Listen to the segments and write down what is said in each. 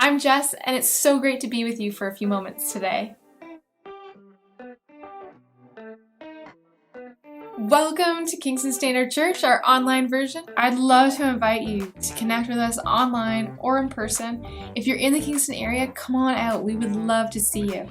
I'm Jess, and it's so great to be with you for a few moments today. Welcome to Kingston Standard Church, our online version. I'd love to invite you to connect with us online or in person. If you're in the Kingston area, come on out. We would love to see you.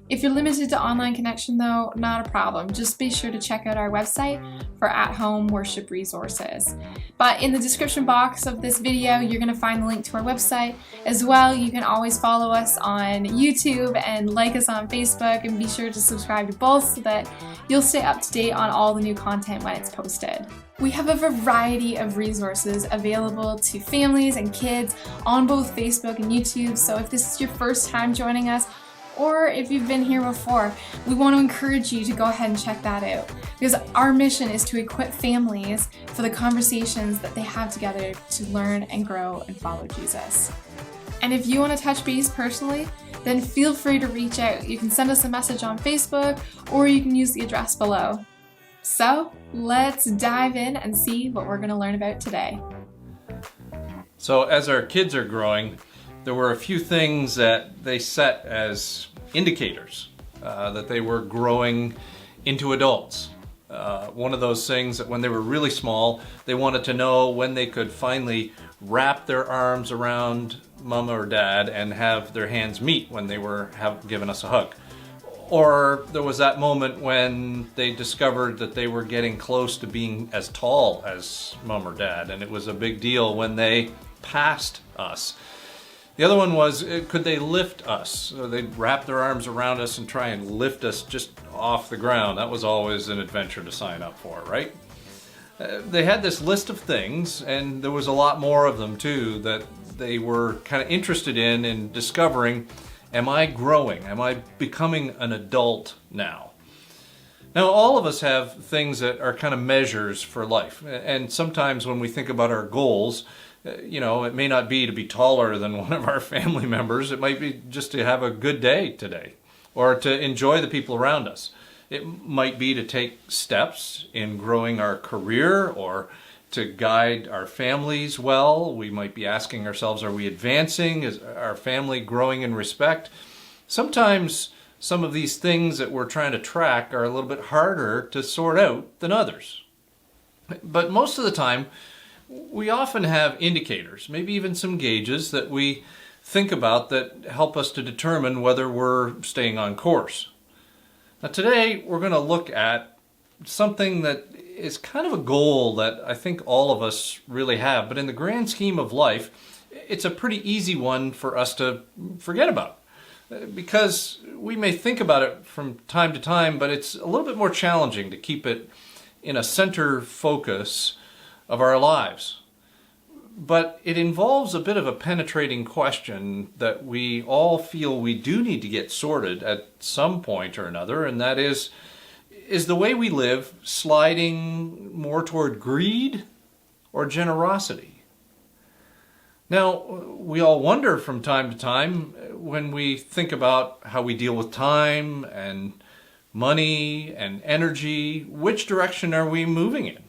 If you're limited to online connection though, not a problem. Just be sure to check out our website for at-home worship resources. But in the description box of this video, you're going to find the link to our website. As well, you can always follow us on YouTube and like us on Facebook, and be sure to subscribe to both so that you'll stay up to date on all the new content when it's posted. We have a variety of resources available to families and kids on both Facebook and YouTube, so if this is your first time joining us, or if you've been here before, we want to encourage you to go ahead and check that out, because our mission is to equip families for the conversations that they have together to learn and grow and follow Jesus. And if you want to touch base personally, then feel free to reach out. You can send us a message on Facebook, or you can use the address below. So let's dive in and see what we're going to learn about today. So as our kids are growing, there were a few things that they set as indicators that they were growing into adults. One of those things that when they were really small, they wanted to know when they could finally wrap their arms around mom or dad and have their hands meet when they were giving us a hug. Or there was that moment when they discovered that they were getting close to being as tall as mom or dad, and it was a big deal when they passed us. The other one was, could they lift us? So they'd wrap their arms around us and try and lift us just off the ground. That was always an adventure to sign up for, right? They had this list of things, and there was a lot more of them too, that they were kind of interested in discovering, am I growing? Am I becoming an adult now? Now, all of us have things that are kind of measures for life. And sometimes when we think about our goals, it may not be to be taller than one of our family members. It might be just to have a good day today, or to enjoy the people around us. It might be to take steps in growing our career, or to guide our families well. We might be asking ourselves, are we advancing? Is our family growing in respect? Sometimes some of these things that we're trying to track are a little bit harder to sort out than others. But most of the time, we often have indicators, maybe even some gauges that we think about that help us to determine whether we're staying on course. Now today we're going to look at something that is kind of a goal that I think all of us really have, but in the grand scheme of life, it's a pretty easy one for us to forget about. Because we may think about it from time to time, but it's a little bit more challenging to keep it in a center focus of our lives. But it involves a bit of a penetrating question that we all feel we do need to get sorted at some point or another, and that is the way we live sliding more toward greed or generosity? Now, we all wonder from time to time when we think about how we deal with time and money and energy, which direction are we moving in?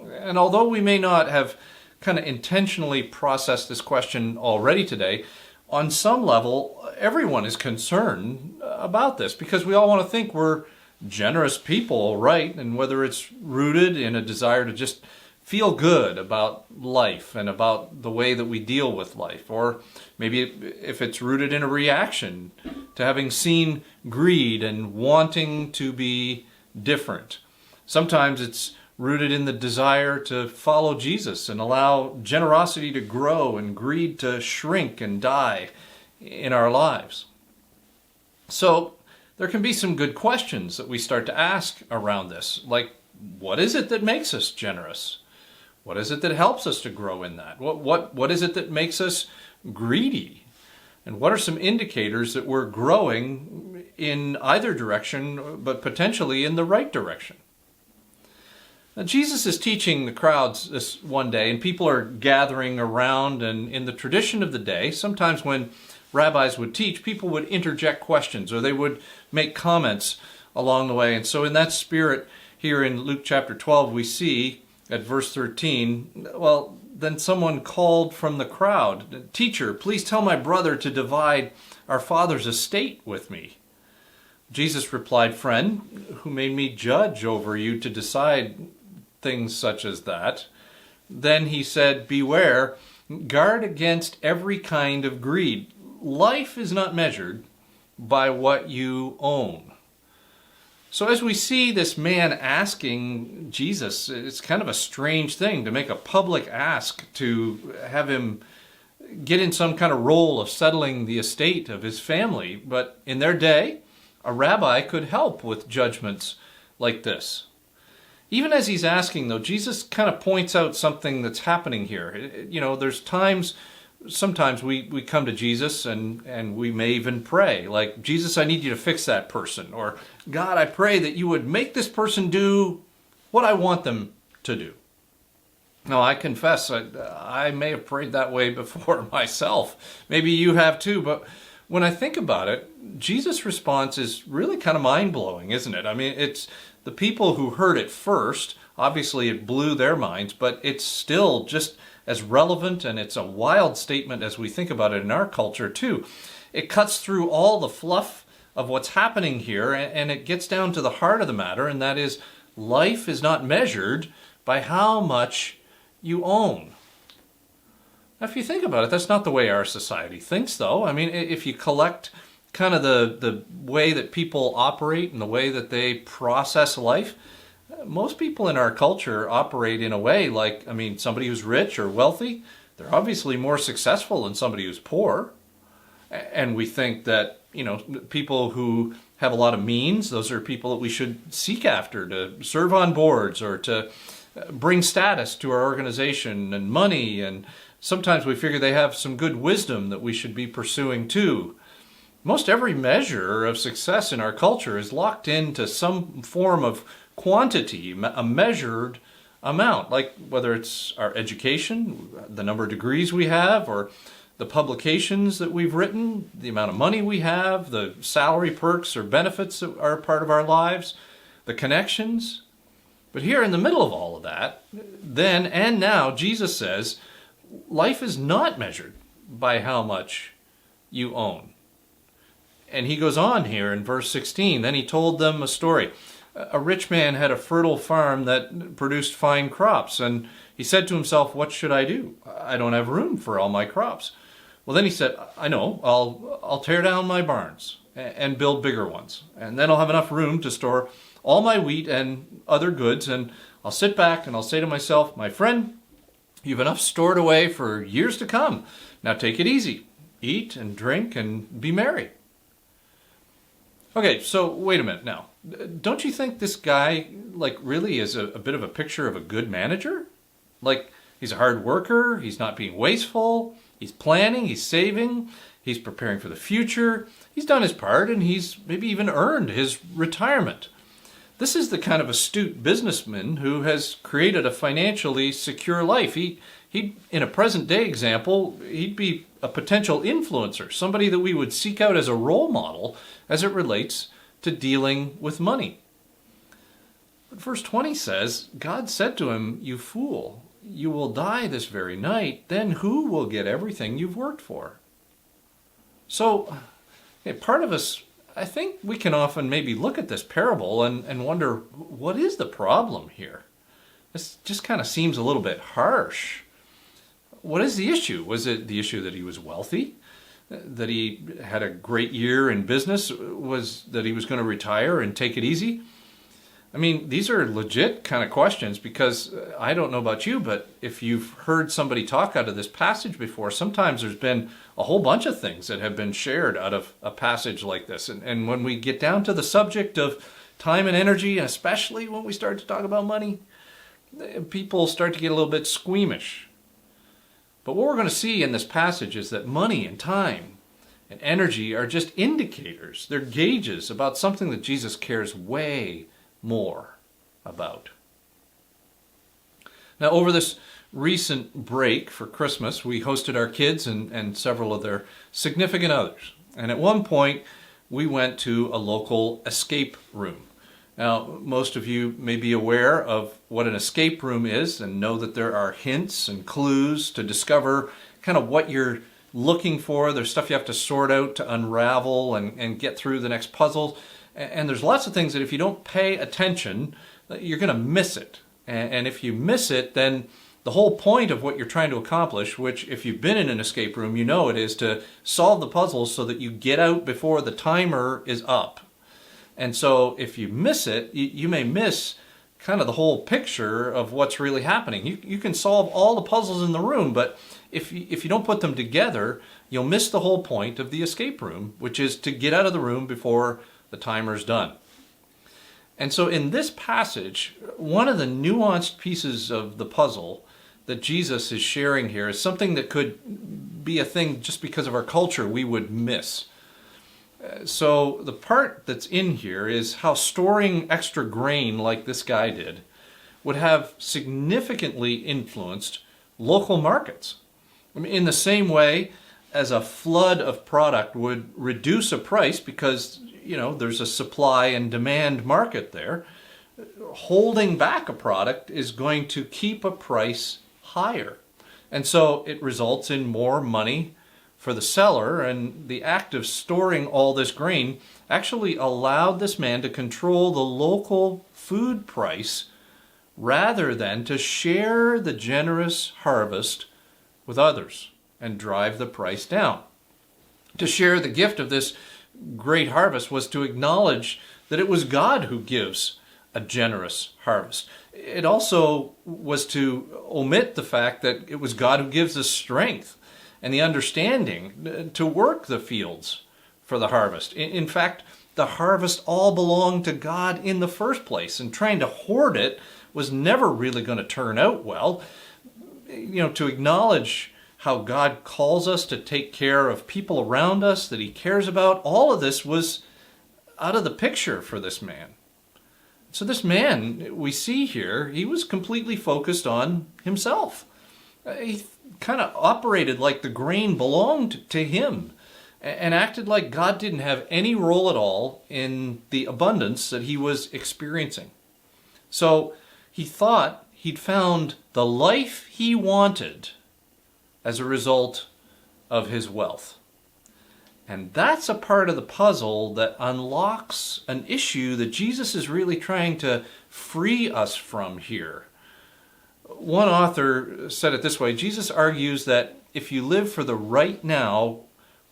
And although we may not have kind of intentionally processed this question already today, on some level, everyone is concerned about this, because we all want to think we're generous people, right? And whether it's rooted in a desire to just feel good about life and about the way that we deal with life, or maybe if it's rooted in a reaction to having seen greed and wanting to be different. Sometimes it's rooted in the desire to follow Jesus and allow generosity to grow and greed to shrink and die in our lives. So there can be some good questions that we start to ask around this, like, what is it that makes us generous? What is it that helps us to grow in that? What is it that makes us greedy? And what are some indicators that we're growing in either direction, but potentially in the right direction? Now, Jesus is teaching the crowds this one day, and people are gathering around, and in the tradition of the day, sometimes when rabbis would teach, people would interject questions, or they would make comments along the way. And so in that spirit, here in Luke chapter 12, we see at verse 13, well, Then someone called from the crowd, "Teacher, please tell my brother to divide our father's estate with me." Jesus replied, "Friend, who made me judge over you to decide things such as that?" Then he said, "Beware, guard against every kind of greed. Life is not measured by what you own." So as we see this man asking Jesus, it's kind of a strange thing to make a public ask to have him get in some kind of role of settling the estate of his family. But in their day, a rabbi could help with judgments like this. Even as he's asking, though, Jesus kind of points out something that's happening here. You know, there's sometimes we come to Jesus and we may even pray, like, "Jesus, I need you to fix that person," or, "God, I pray that you would make this person do what I want them to do." Now, I confess, I may have prayed that way before myself. Maybe you have too, but when I think about it, Jesus' response is really kind of mind-blowing, isn't it? I mean, it's the people who heard it first, obviously it blew their minds, but it's still just as relevant, and it's a wild statement as we think about it in our culture too. It cuts through all the fluff of what's happening here, and it gets down to the heart of the matter, and that is, life is not measured by how much you own. Now, if you think about it, that's not the way our society thinks, though. I mean, if you collect kind of the way that people operate and the way that they process life, most people in our culture operate in a way like, I mean, somebody who's rich or wealthy, they're obviously more successful than somebody who's poor. And we think that, you know, people who have a lot of means, those are people that we should seek after to serve on boards or to bring status to our organization and money. And sometimes we figure they have some good wisdom that we should be pursuing too. Most every measure of success in our culture is locked into some form of quantity, a measured amount, like whether it's our education, the number of degrees we have, or the publications that we've written, the amount of money we have, the salary perks or benefits that are part of our lives, the connections. But here in the middle of all of that, then and now, Jesus says, life is not measured by how much you own. And he goes on here in verse 16. Then he told them a story. A rich man had a fertile farm that produced fine crops, and he said to himself, "What should I do? I don't have room for all my crops." Well, then he said, "I know, I'll tear down my barns and build bigger ones, and then I'll have enough room to store all my wheat and other goods, and I'll sit back and I'll say to myself, 'My friend, you've enough stored away for years to come. Now take it easy. Eat and drink and be merry.'" Okay, so wait a minute now. Don't you think this guy, like, really is a bit of a picture of a good manager? Like, he's a hard worker, he's not being wasteful, he's planning, he's saving, he's preparing for the future, he's done his part, and he's maybe even earned his retirement. This is the kind of astute businessman who has created a financially secure life. He in a present day example, he'd be a potential influencer, somebody that we would seek out as a role model as it relates to dealing with money. But verse 20 says, God said to him, "You fool, you will die this very night. Then who will get everything you've worked for?" So, part of us, I think we can often maybe look at this parable and wonder, what is the problem here? This just kind of seems a little bit harsh. What is the issue? Was it the issue that he was wealthy? That he had a great year in business? Was that he was going to retire and take it easy? I mean, these are legit kind of questions, because I don't know about you, but if you've heard somebody talk out of this passage before, sometimes there's been a whole bunch of things that have been shared out of a passage like this. And when we get down to the subject of time and energy, and especially when we start to talk about money, people start to get a little bit squeamish. But what we're going to see in this passage is that money and time and energy are just indicators. They're gauges about something that Jesus cares way more about. Now, over this recent break for Christmas, we hosted our kids and several of their significant others. And at one point, we went to a local escape room. Now, most of you may be aware of what an escape room is and know that there are hints and clues to discover kind of what you're looking for. There's stuff you have to sort out to unravel and get through the next puzzle. And there's lots of things that if you don't pay attention, you're going to miss it. And if you miss it, then the whole point of what you're trying to accomplish, which if you've been in an escape room, you know it is to solve the puzzles so that you get out before the timer is up. And so if you miss it, you may miss kind of the whole picture of what's really happening. You can solve all the puzzles in the room, but if you don't put them together, you'll miss the whole point of the escape room, which is to get out of the room before the timer's done. And so in this passage, one of the nuanced pieces of the puzzle that Jesus is sharing here is something that could be a thing just because of our culture we would miss. So the part that's in here is how storing extra grain like this guy did would have significantly influenced local markets. I mean, in the same way as a flood of product would reduce a price because, there's a supply and demand market there, holding back a product is going to keep a price higher. And so it results in more money for the seller, and the act of storing all this grain actually allowed this man to control the local food price rather than to share the generous harvest with others and drive the price down. To share the gift of this great harvest was to acknowledge that it was God who gives a generous harvest. It also was to omit the fact that it was God who gives us strength and the understanding to work the fields for the harvest. In fact, the harvest all belonged to God in the first place, and trying to hoard it was never really going to turn out well. To acknowledge how God calls us to take care of people around us that He cares about, all of this was out of the picture for this man. So this man we see here, he was completely focused on himself. He kind of operated like the grain belonged to him and acted like God didn't have any role at all in the abundance that he was experiencing. So he thought he'd found the life he wanted as a result of his wealth. And that's a part of the puzzle that unlocks an issue that Jesus is really trying to free us from here. One author said it this way: Jesus argues that if you live for the right now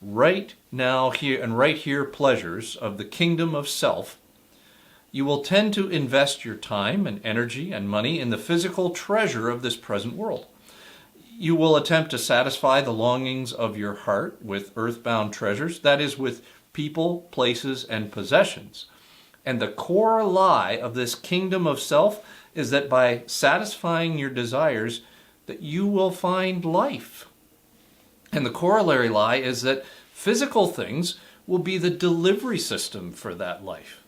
here and right here pleasures of the kingdom of self, you will tend to invest your time and energy and money in the physical treasure of this present world. You will attempt to satisfy the longings of your heart with earthbound treasures, that is, with people, places, and possessions. And the core lie of this kingdom of self is that by satisfying your desires, that you will find life. And the corollary lie is that physical things will be the delivery system for that life.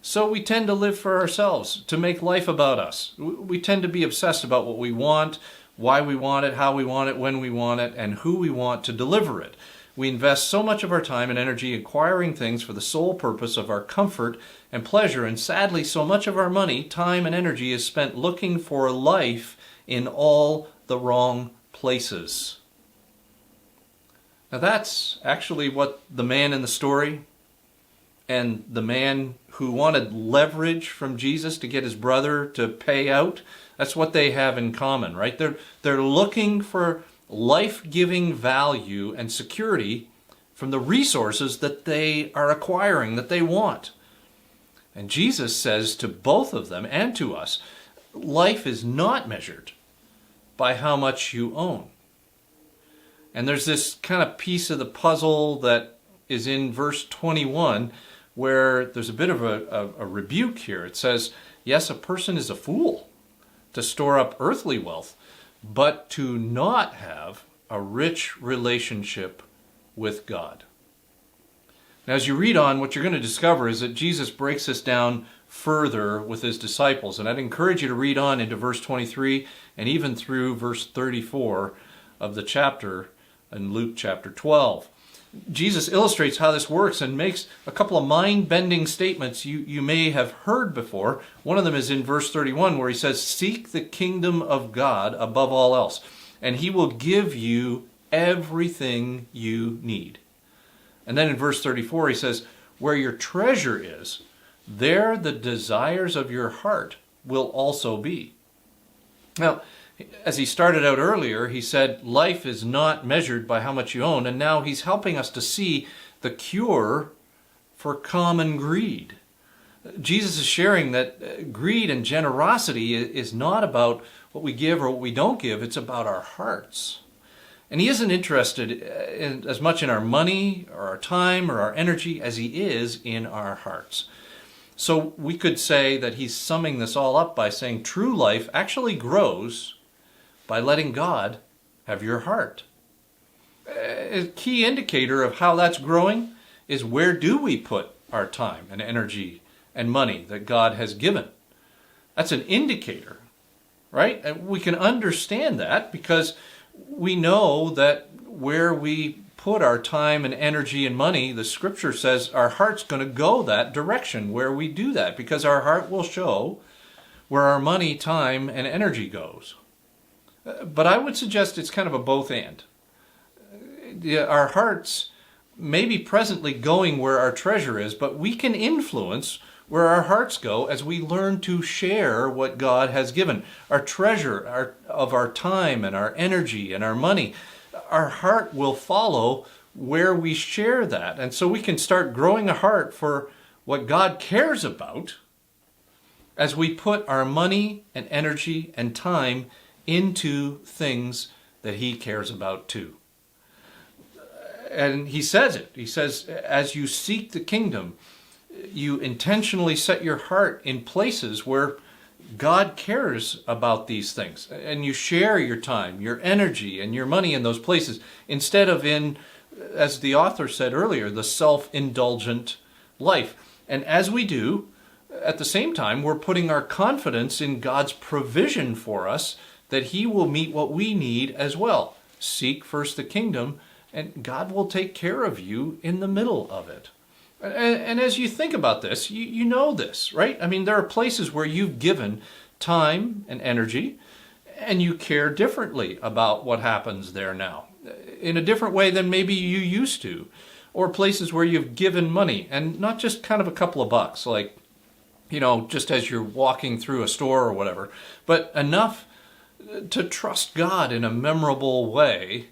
So we tend to live for ourselves, to make life about us. We tend to be obsessed about what we want, why we want it, how we want it, when we want it, and who we want to deliver it. We invest so much of our time and energy acquiring things for the sole purpose of our comfort and pleasure, and sadly, so much of our money, time, and energy is spent looking for life in all the wrong places. Now that's actually what the man in the story and the man who wanted leverage from Jesus to get his brother to pay out, that's what they have in common, right? They're looking for life-giving value and security from the resources that they are acquiring, that they want. And Jesus says to both of them and to us, life is not measured by how much you own. And there's this kind of piece of the puzzle that is in verse 21 where there's a bit of a rebuke here. It says, yes, a person is a fool to store up earthly wealth, but to not have a rich relationship with God. Now, as you read on, what you're going to discover is that Jesus breaks this down further with his disciples. And I'd encourage you to read on into verse 23 and even through verse 34 of the chapter in Luke chapter 12. Jesus illustrates how this works and makes a couple of mind-bending statements you may have heard before. One of them is in verse 31 where he says, "Seek the kingdom of God above all else, and he will give you everything you need." And then in verse 34 he says, "Where your treasure is, there the desires of your heart will also be." Now, as he started out earlier, he said life is not measured by how much you own, and now he's helping us to see the cure for common greed. Jesus is sharing that greed and generosity is not about what we give or what we don't give, it's about our hearts. And he isn't interested as much in our money or our time or our energy as he is in our hearts. So we could say that he's summing this all up by saying true life actually grows by letting God have your heart. A key indicator of how that's growing is where do we put our time and energy and money that God has given. That's an indicator, right? And we can understand that because we know that where we put our time and energy and money, the scripture says our heart's going to go that direction where we do that, because our heart will show where our money, time, and energy goes. But I would suggest it's kind of a both and. Our hearts may be presently going where our treasure is, but we can influence where our hearts go as we learn to share what God has given. Our treasure of our time and our energy and our money, our heart will follow where we share that. And so we can start growing a heart for what God cares about as we put our money and energy and time into things that he cares about too. And he says it. He says, as you seek the kingdom, you intentionally set your heart in places where God cares about these things. And you share your time, your energy, and your money in those places, instead of in, as the author said earlier, the self-indulgent life. And as we do, at the same time, we're putting our confidence in God's provision for us, that he will meet what we need as well. Seek first the kingdom, and God will take care of you in the middle of it. And as you think about this, you know this, right? I mean, there are places where you've given time and energy, and you care differently about what happens there now, in a different way than maybe you used to. Or places where you've given money, and not just kind of a couple of bucks, like, just as you're walking through a store or whatever, but enough to trust God in a memorable way.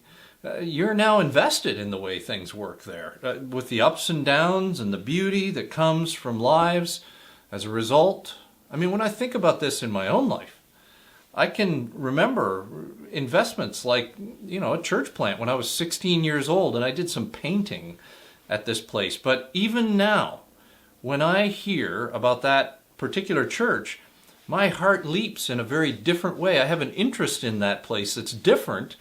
You're now invested in the way things work there, with the ups and downs and the beauty that comes from lives as a result. I mean, when I think about this in my own life, I can remember investments like, a church plant when I was 16 years old, and I did some painting at this place. But even now, when I hear about that particular church, my heart leaps in a very different way. I have an interest in that place that's different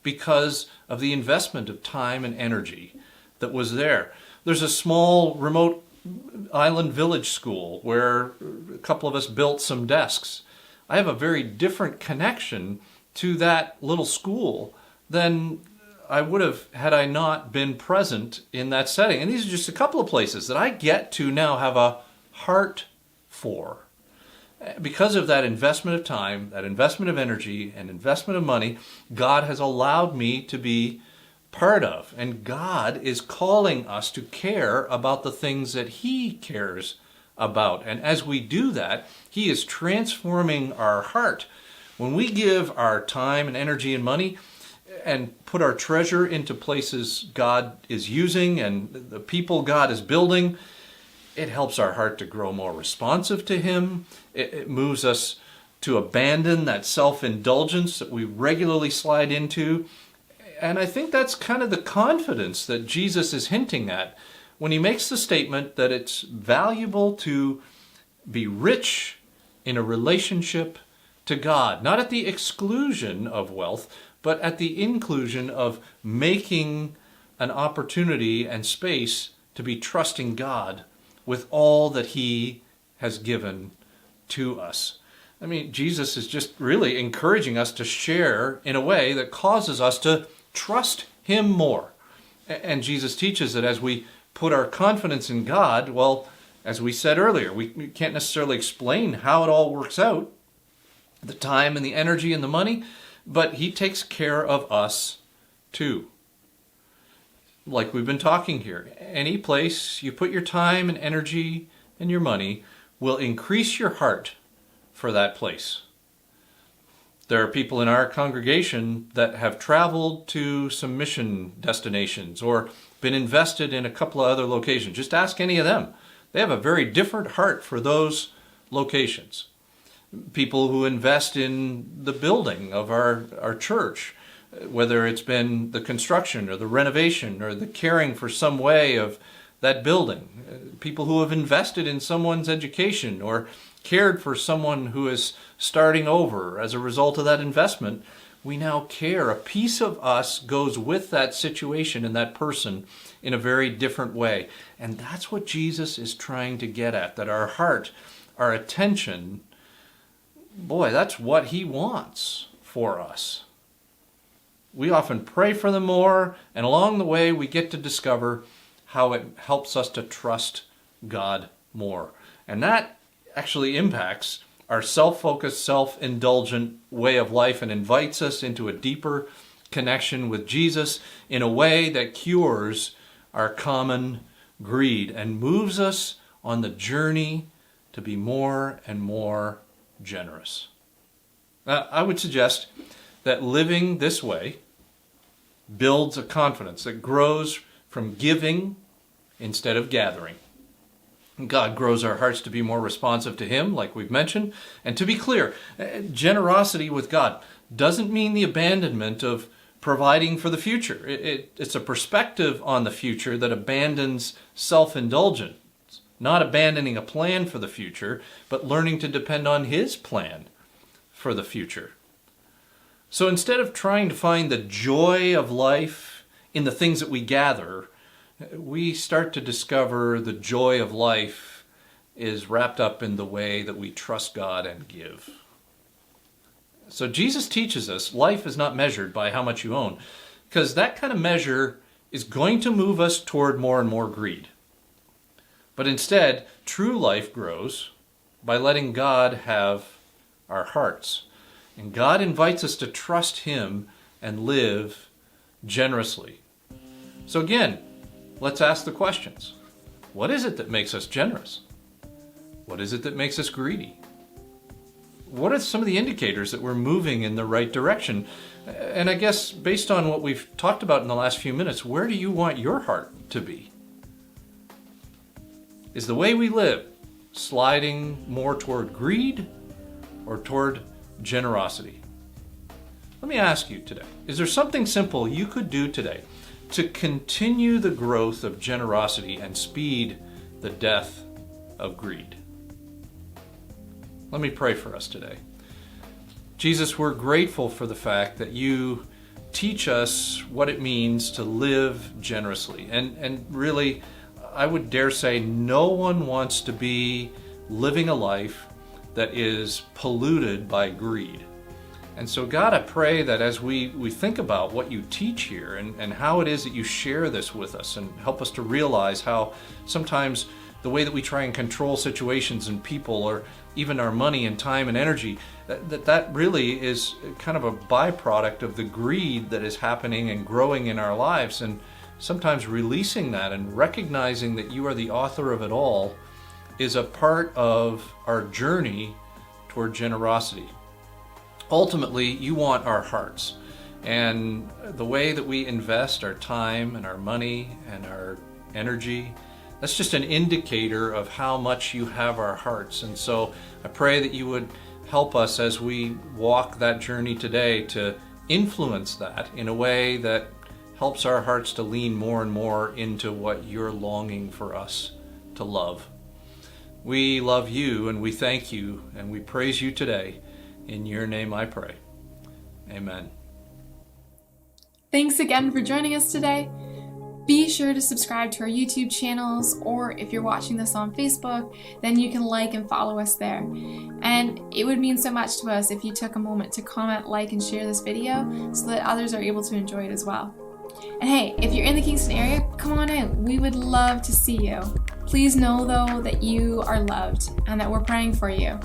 because of the investment of time and energy that was there. There's a small remote island village school where a couple of us built some desks. I have a very different connection to that little school than I would have had I not been present in that setting. And these are just a couple of places that I get to now have a heart for. Because of that investment of time, that investment of energy, and investment of money, God has allowed me to be part of. And God is calling us to care about the things that he cares about. And as we do that, he is transforming our heart. When we give our time and energy and money and put our treasure into places God is using and the people God is building, it helps our heart to grow more responsive to him. It moves us to abandon that self-indulgence that we regularly slide into. And I think that's kind of the confidence that Jesus is hinting at when he makes the statement that it's valuable to be rich in a relationship to God, not at the exclusion of wealth, but at the inclusion of making an opportunity and space to be trusting God with all that he has given to us. I mean, Jesus is just really encouraging us to share in a way that causes us to trust him more And Jesus teaches that as we put our confidence in God, well, as we said earlier, we can't necessarily explain how it all works out, the time and the energy and the money, but He takes care of us too. Like we've been talking here, any place you put your time and energy and your money will increase your heart for that place. There are people in our congregation that have traveled to some mission destinations or been invested in a couple of other locations. Just ask any of them. They have a very different heart for those locations. People who invest in the building of our church, whether it's been the construction or the renovation or the caring for some way of that building. People who have invested in someone's education or cared for someone who is starting over as a result of that investment. We now care. A piece of us goes with that situation and that person in a very different way. And that's what Jesus is trying to get at, that our heart, our attention, boy, that's what He wants for us. We often pray for them more, and along the way we get to discover how it helps us to trust God more. And that actually impacts our self-focused, self-indulgent way of life and invites us into a deeper connection with Jesus in a way that cures our common greed and moves us on the journey to be more and more generous. I would suggest that living this way builds a confidence that grows from giving instead of gathering. God grows our hearts to be more responsive to Him, like we've mentioned. And to be clear, generosity with God doesn't mean the abandonment of providing for the future. It's a perspective on the future that abandons self-indulgence, not abandoning a plan for the future, but learning to depend on His plan for the future. So instead of trying to find the joy of life in the things that we gather, we start to discover the joy of life is wrapped up in the way that we trust God and give. So Jesus teaches us life is not measured by how much you own, because that kind of measure is going to move us toward more and more greed. But instead, true life grows by letting God have our hearts. And God invites us to trust Him and live generously. So again, let's ask the questions. What is it that makes us generous? What is it that makes us greedy? What are some of the indicators that we're moving in the right direction? And I guess based on what we've talked about in the last few minutes, where do you want your heart to be? Is the way we live sliding more toward greed or toward generosity? Let me ask you today, is there something simple you could do today to continue the growth of generosity and speed the death of greed? Let me pray for us today. Jesus, we're grateful for the fact that You teach us what it means to live generously. And really, I would dare say no one wants to be living a life that is polluted by greed. And so God, I pray that as we think about what You teach here and how it is that You share this with us and help us to realize how sometimes the way that we try and control situations and people or even our money and time and energy, that really is kind of a byproduct of the greed that is happening and growing in our lives. And sometimes releasing that and recognizing that You are the author of it all is a part of our journey toward generosity. Ultimately, You want our hearts, and the way that we invest our time and our money and our energy, that's just an indicator of how much You have our hearts. And so I pray that You would help us as we walk that journey today to influence that in a way that helps our hearts to lean more and more into what You're longing for us to love. We love You and we thank You and we praise You today. In Your name I pray. Amen. Thanks again for joining us today. Be sure to subscribe to our YouTube channels, or if you're watching this on Facebook, then you can like and follow us there. And it would mean so much to us if you took a moment to comment, like, and share this video so that others are able to enjoy it as well. And hey, if you're in the Kingston area, come on out. We would love to see you. Please know though that you are loved and that we're praying for you.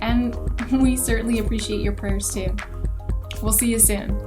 And we certainly appreciate your prayers too. We'll see you soon.